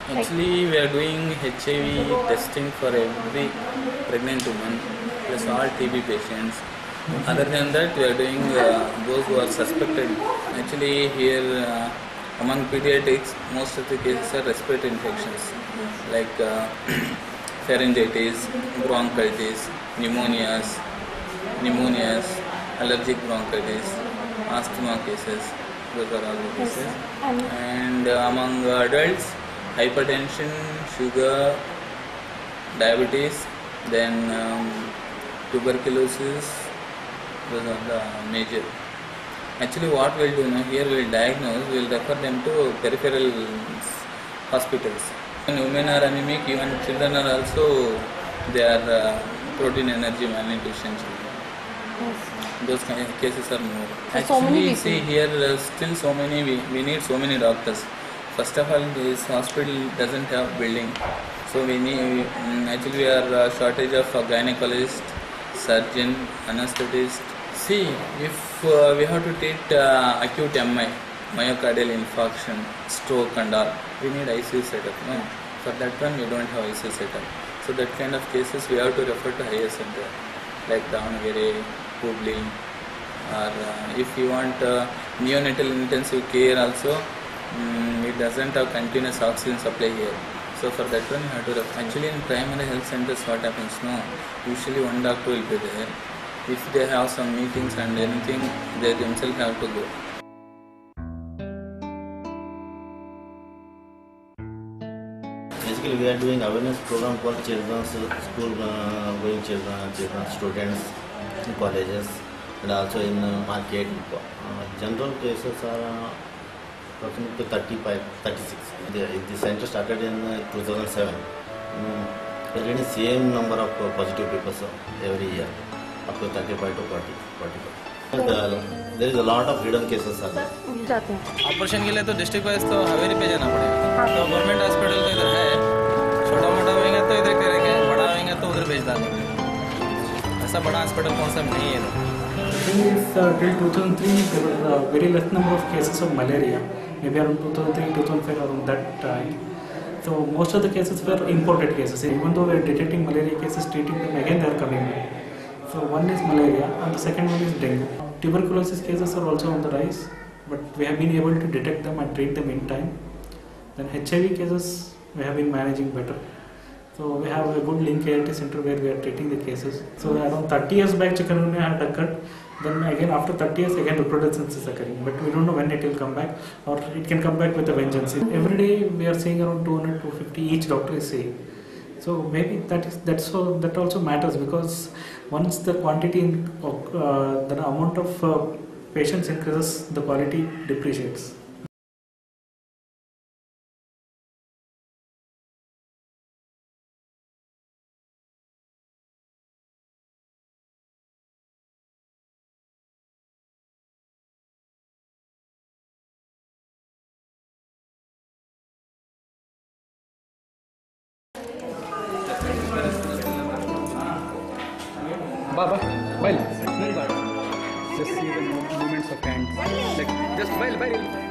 Actually, we are doing HIV testing for every pregnant woman, plus all TB patients. Other than that, we are doing those who are suspected. Actually, here among pediatrics, most of the cases are respiratory infections like pharyngitis, bronchitis, pneumonias, allergic bronchitis, asthma cases. Those are all the cases. And among adults, hypertension, sugar, diabetes, then tuberculosis. Those are the major. Actually, what we'll do now, here we'll diagnose, we'll refer them to peripheral hospitals. When women are anemic, even children are also, they are protein energy malnutrition children. Yes. Those kind of cases are more. So many Actually, see here, still so many, we need so many doctors. First of all, this hospital doesn't have building. So we need, actually we are shortage of a gynecologist, surgeon, anesthetist. See, if we have to treat acute MI, myocardial infarction, stroke and all, we need ICU setup. No? For that one, we don't have ICU setup. So that kind of cases, we have to refer to higher center, like Davangere, Hubli, or if you want neonatal intensive care also, it doesn't have continuous oxygen supply here. So for that one, you have to refer. Actually, in primary health centers, what happens? No, usually one doctor will be there. If they have some meetings and anything, they themselves have to go. Basically, we are doing awareness program for children, school going children, students in colleges, and also in market. General cases are approximately 35, 36. The center started in 2007. We are getting same number of positive people every year, up to 35 to 40, 45. There is a lot of hidden cases. Operation के लिए तो district wise तो हवेली पे जाना पड़ेगा. तो government hospital तो इधर है, छोटा मोटा होंगे तो इधर करेंगे, बड़ा होंगे तो उधर भेज देंगे. ऐसा बड़ा हॉस्पिटल कौन सा नहीं है. Till 2003 there were very less number of cases of malaria, maybe around 2003, 2005, around that time. So most of the cases were imported cases. Even though we are detecting malaria cases, treating them, again they are coming back. So one is malaria and the second one is dengue. Tuberculosis cases are also on the rise, but we have been able to detect them and treat them in time. Then HIV cases we have been managing better. So we have a good link ART center where we are treating the cases. So around 30 years back chikungunya had occurred. Then again after 30 years again recrudescence is occurring. But we don't know when it will come back, or it can come back with a vengeance. Every day we are seeing around 200 to 250 each doctor is saying. So maybe that also matters, because once the quantity, the amount of patients increases, the quality depreciates. Baba, while. Just see the movements of hands. Like, just while.